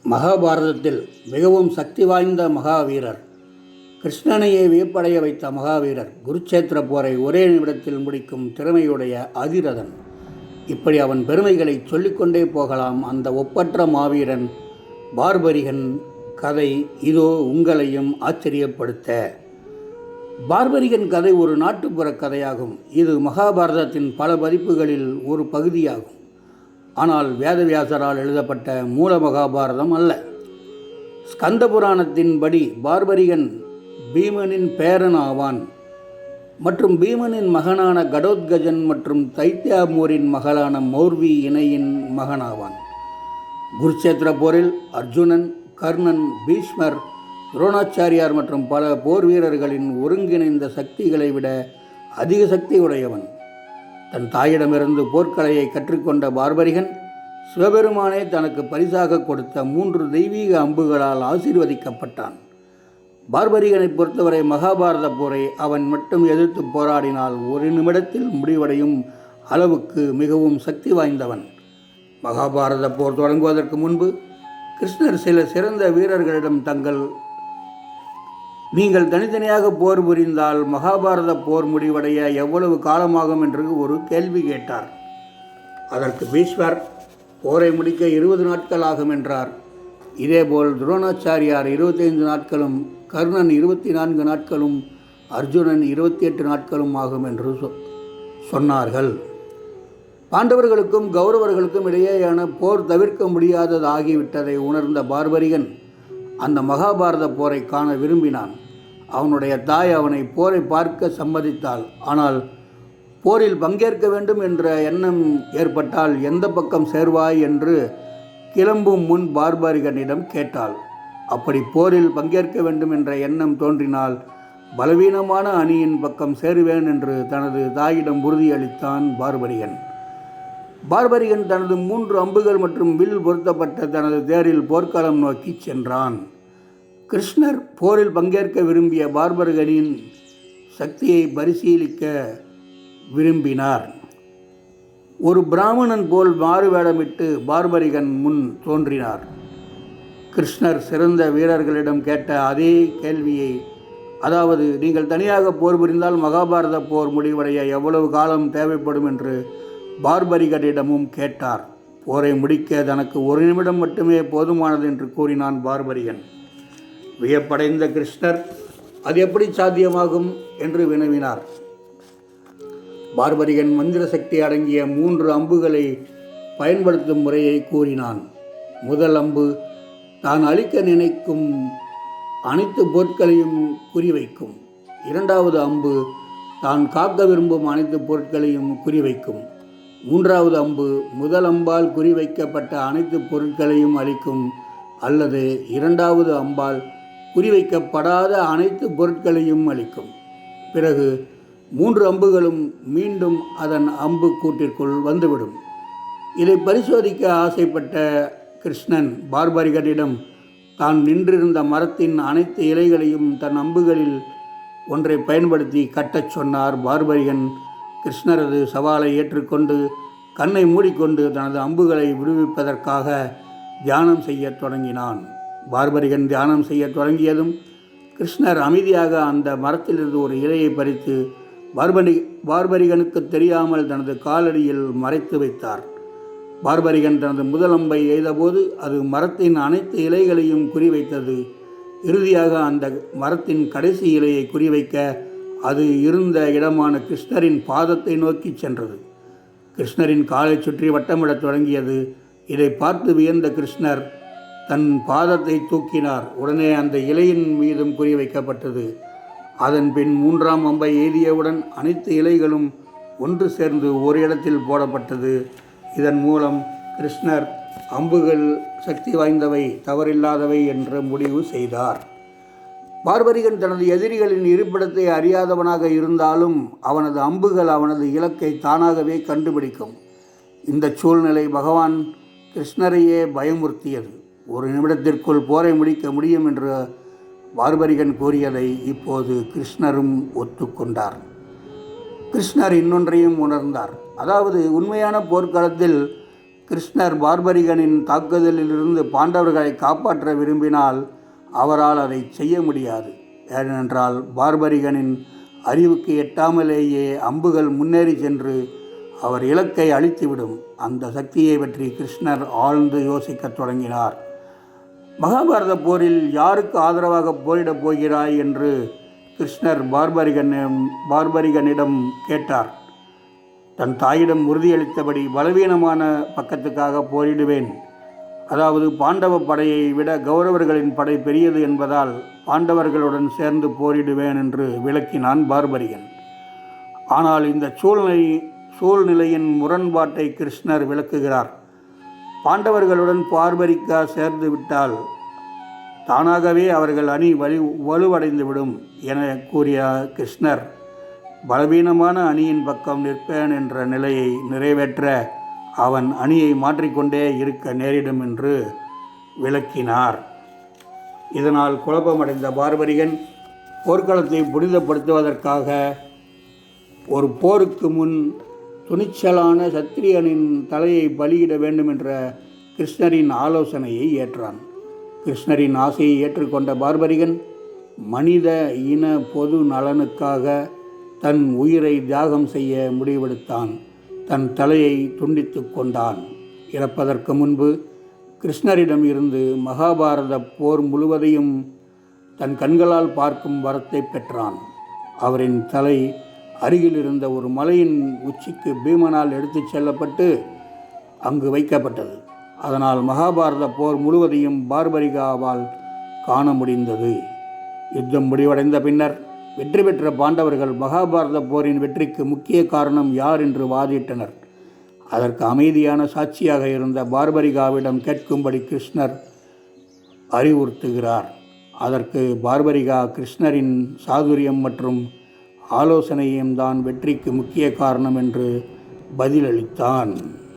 மகாபாரதத்தில் மிகவும் சக்தி வாய்ந்த மகாவீரர், கிருஷ்ணனையே வியப்படைய வைத்த மகாவீரர், குருச்சேத்திர போரை ஒரே நிமிடத்தில் முடிக்கும் திறமையுடைய அதிரதன். இப்படி அவன் பெருமைகளை சொல்லிக்கொண்டே போகலாம். அந்த ஒப்பற்ற மாவீரன் பார்பரிகன் கதை இதோ உங்களையும் ஆச்சரியப்படுத்த. பார்பரிகன் கதை ஒரு நாட்டுப்புற கதையாகும். இது மகாபாரதத்தின் பல பதிப்புகளில் ஒரு பகுதியாகும். ஆனால் வேதவியாசரால் எழுதப்பட்ட மூல மகாபாரதம் அல்ல. ஸ்கந்த புராணத்தின்படி பார்பரிகன் பீமனின் பேரன் ஆவான் மற்றும் பீமனின் மகனான கடோத்கஜன் மற்றும் தைத்தியாமூரின் மகளான மௌர்வி இணையின் மகனாவான். குருச்சேத்திர போரில் அர்ஜுனன், கர்ணன், பீஷ்மர், துரோணாச்சாரியார் மற்றும் பல போர் வீரர்களின் ஒருங்கிணைந்த சக்திகளை விட அதிக சக்தி உடையவன். தன் தாயிடமிருந்து போர்க்கலையை கற்றுக்கொண்ட பார்பரிகன் சிவபெருமானே தனக்கு பரிசாக கொடுத்த 3 தெய்வீக அம்புகளால் ஆசீர்வதிக்கப்பட்டான். பார்பரிகனை பொறுத்தவரை மகாபாரத போரை அவன் மட்டும் எதிர்த்து போராடினால் ஒரு நிமிடத்தில் முடிவடையும் அளவுக்கு மிகவும் சக்தி வாய்ந்தவன். மகாபாரத போர் தொடங்குவதற்கு முன்பு கிருஷ்ணர் சில சிறந்த வீரர்களிடம் நீங்கள் தனித்தனியாக போர் புரிந்தால் மகாபாரத போர் முடிவடைய எவ்வளவு காலமாகும் என்று ஒரு கேள்வி கேட்டார். அதற்கு பீஷ்மர் போரை முடிக்க 20 நாட்கள் ஆகும் என்றார். இதேபோல் துரோணாச்சாரியார் 25 நாட்களும், கர்ணன் 24 நாட்களும், அர்ஜுனன் 28 நாட்களும் ஆகும் என்று சொன்னார்கள். பாண்டவர்களுக்கும் கௌரவர்களுக்கும் இடையேயான போர் தவிர்க்க முடியாததாகிவிட்டதை உணர்ந்த பார்பரிகன் அந்த மகாபாரத போரை காண விரும்பினான். அவனுடைய தாய் அவனை போரை பார்க்க சம்மதித்தாள். ஆனால் போரில் பங்கேற்க வேண்டும் என்ற எண்ணம் ஏற்பட்டால் எந்த பக்கம் சேர்வாய் என்று கிளம்பும் முன் பார்பரிகனிடம் கேட்டாள். அப்படி போரில் பங்கேற்க வேண்டும் என்ற எண்ணம் தோன்றினால் பலவீனமான அணியின் பக்கம் சேருவேன் என்று தனது தாயிடம் உறுதியளித்தான் பார்பரிகன். பார்பரிகன் தனது 3 அம்புகள் மற்றும் வில் பொருத்தப்பட்ட தனது தேரில் போர்க்களம் நோக்கி சென்றான். கிருஷ்ணர் போரில் பங்கேற்க விரும்பிய பார்பரிகனின் சக்தியை பரிசீலிக்க விரும்பினார். ஒரு பிராமணன் போல் மாறுவேடமிட்டு பார்பரிகன் முன் தோன்றினார். கிருஷ்ணர் சிறந்த வீரர்களிடம் கேட்ட அதே கேள்வியை, அதாவது நீங்கள் தனியாக போர் புரிந்தால் மகாபாரத போர் முடிவடைய எவ்வளவு காலம் தேவைப்படும் என்று பார்பரிகனிடமும் கேட்டார். போரை முடிக்க தனக்கு 1 நிமிடம் மட்டுமே போதுமானது என்று கூறினான் பார்பரிகன். வியப்படைந்த கிருஷ்ணர் அது எப்படி சாத்தியமாகும் என்று வினவினார். பார்பரிகன் மந்திர சக்தி அடங்கிய 3 அம்புகளை பயன்படுத்தும் முறையை கூறினான். முதல் அம்பு தான் அழிக்க நினைக்கும் அனைத்து பொருட்களையும் குறிவைக்கும். 2வது அம்பு தான் காக்க விரும்பும் அனைத்து பொருட்களையும் குறிவைக்கும். 3வது அம்பு முதல் அம்பால் குறிவைக்கப்பட்ட அனைத்து பொருட்களையும் அளிக்கும் அல்லது 2வது அம்பால் குறிவைக்கப்படாத அனைத்து பொருட்களையும் அளிக்கும். பிறகு 3 அம்புகளும் மீண்டும் அதன் அம்பு கூட்டிற்குள் வந்துவிடும். இதை பரிசோதிக்க ஆசைப்பட்ட கிருஷ்ணன் பார்பரிகனிடம் தான் நின்றிருந்த மரத்தின் அனைத்து இலைகளையும் தன் அம்புகளில் ஒன்றை பயன்படுத்தி கட்டச் சொன்னார். பார்பரிகன் கிருஷ்ணரது சவாலை ஏற்றுக்கொண்டு கண்ணை மூடிக்கொண்டு தனது அம்புகளை விடுவிப்பதற்காக தியானம் செய்ய தொடங்கினான். பார்பரிகன் தியானம் செய்ய தொடங்கியதும் கிருஷ்ணர் அமைதியாக அந்த மரத்திலிருந்து ஒரு இலையை பறித்து பார்பரிகனுக்கு தெரியாமல் தனது காலடியில் மறைத்து வைத்தார். பார்பரிகன் தனது முதல் அம்பை எய்தபோது அது மரத்தின் அனைத்து இலைகளையும் குறிவைத்தது. இறுதியாக அந்த மரத்தின் கடைசி இலையை குறிவைக்க அது இருந்த இடமான கிருஷ்ணரின் பாதத்தை நோக்கி சென்றது. கிருஷ்ணரின் காலை சுற்றி வட்டமிடத் தொடங்கியது. இதை பார்த்து வியந்த கிருஷ்ணர் தன் பாதத்தை தூக்கினார். உடனே அந்த இலையின் மீதும் குறிவைக்கப்பட்டது. அதன் பின் 3ஆம் அம்பை எய்தியவுடன் அனைத்து இலைகளும் ஒன்று சேர்ந்து ஒரு இடத்தில் போடப்பட்டது. இதன் மூலம் கிருஷ்ணர் அம்புகள் சக்தி வாய்ந்தவை, தவறில்லாதவை என்ற முடிவு செய்தார். பார்பரிகன் தனது எதிரிகளின் இருப்பிடத்தை அறியாதவனாக இருந்தாலும் அவனது அம்புகள் அவனது இலக்கை தானாகவே கண்டுபிடிக்கும். இந்த சூழ்நிலை பகவான் கிருஷ்ணரையே பயமுறுத்தியது. 1 நிமிடத்திற்குள் போரை முடிக்க முடியும் என்று பார்பரிகன் கூறியதை இப்போது கிருஷ்ணரும் ஒத்துக்கொண்டார். கிருஷ்ணர் இன்னொன்றையும் உணர்ந்தார். அதாவது உண்மையான போர்க்களத்தில் கிருஷ்ணர் பார்பரிகனின் தாக்குதலிலிருந்து பாண்டவர்களை காப்பாற்ற விரும்பினால் அவரால் அதை செய்ய முடியாது. ஏனென்றால் பார்பரிகனின் அறிவுக்கு எட்டாமலேயே அம்புகள் முன்னேறி சென்று அவர் இலக்கை அழித்துவிடும். அந்த சக்தியை பற்றி கிருஷ்ணர் ஆழ்ந்து யோசிக்கத் தொடங்கினார். மகாபாரத போரில் யாருக்கு ஆதரவாக போரிடப் போகிறாய் என்று கிருஷ்ணர் பார்பரிகனிடம் கேட்டார். தன் தாயிடம் உறுதியளித்தபடி பலவீனமான பக்கத்துக்காக போரிடுவேன், அதாவது பாண்டவ படையை விட கௌரவர்களின் படை பெரியது என்பதால் பாண்டவர்களுடன் சேர்ந்து போரிடுவேன் என்று விளக்கினான் பார்பரிகன். ஆனால் இந்த சூழ்நிலையின் முரண்பாட்டை கிருஷ்ணர் விளக்குகிறார். பாண்டவர்களுடன் பார்பரிக்கா சேர்ந்து விட்டால் தானாகவே அவர்கள் அணி வலுவடைந்துவிடும் என கூறிய கிருஷ்ணர் பலவீனமான அணியின் பக்கம் நிற்பேன் என்ற நிலையை நிறைவேற்ற அவன் அணியை மாற்றிக்கொண்டே இருக்க நேரிடும் என்று விளக்கினார். இதனால் குழப்பமடைந்த பார்பரிகன் போர்க்களத்தை புனிதப்படுத்துவதற்காக ஒரு போருக்கு முன் துணிச்சலான சத்திரியனின் தலையை பலியிட வேண்டும் என்ற கிருஷ்ணரின் ஆலோசனையை ஏற்றான். கிருஷ்ணரின் ஆசையை ஏற்றுக்கொண்ட பார்பரிகன் மனித இன பொது நலனுக்காக தன் உயிரை தியாகம் செய்ய முடிவெடுத்தான். தன் தலையை துண்டித்து கொண்டான். இறப்பதற்கு முன்பு கிருஷ்ணரிடம் இருந்து மகாபாரத போர் முழுவதையும் தன் கண்களால் பார்க்கும் வரத்தை பெற்றான். அவரின் தலை அருகில் இருந்த ஒரு மலையின் உச்சிக்கு பீமனால் எடுத்துச் செல்லப்பட்டு அங்கு வைக்கப்பட்டது. அதனால் மகாபாரத போர் முழுவதையும் பார்பரிகாவால் காண முடிந்தது. யுத்தம் முடிவடைந்த பின்னர் வெற்றி பெற்ற பாண்டவர்கள் மகாபாரத போரின் வெற்றிக்கு முக்கிய காரணம் யார் என்று வாதிட்டனர். அதற்கு அமைதியான சாட்சியாக இருந்த பார்பரிகாவிடம் கேட்கும்படி கிருஷ்ணர் அறிவுறுத்துகிறார். அதற்கு பார்பரிகா கிருஷ்ணரின் சாதுரியம் மற்றும் ஆலோசனையும் தான் வெற்றிக்கு முக்கிய காரணம் என்று பதிலளித்தான்.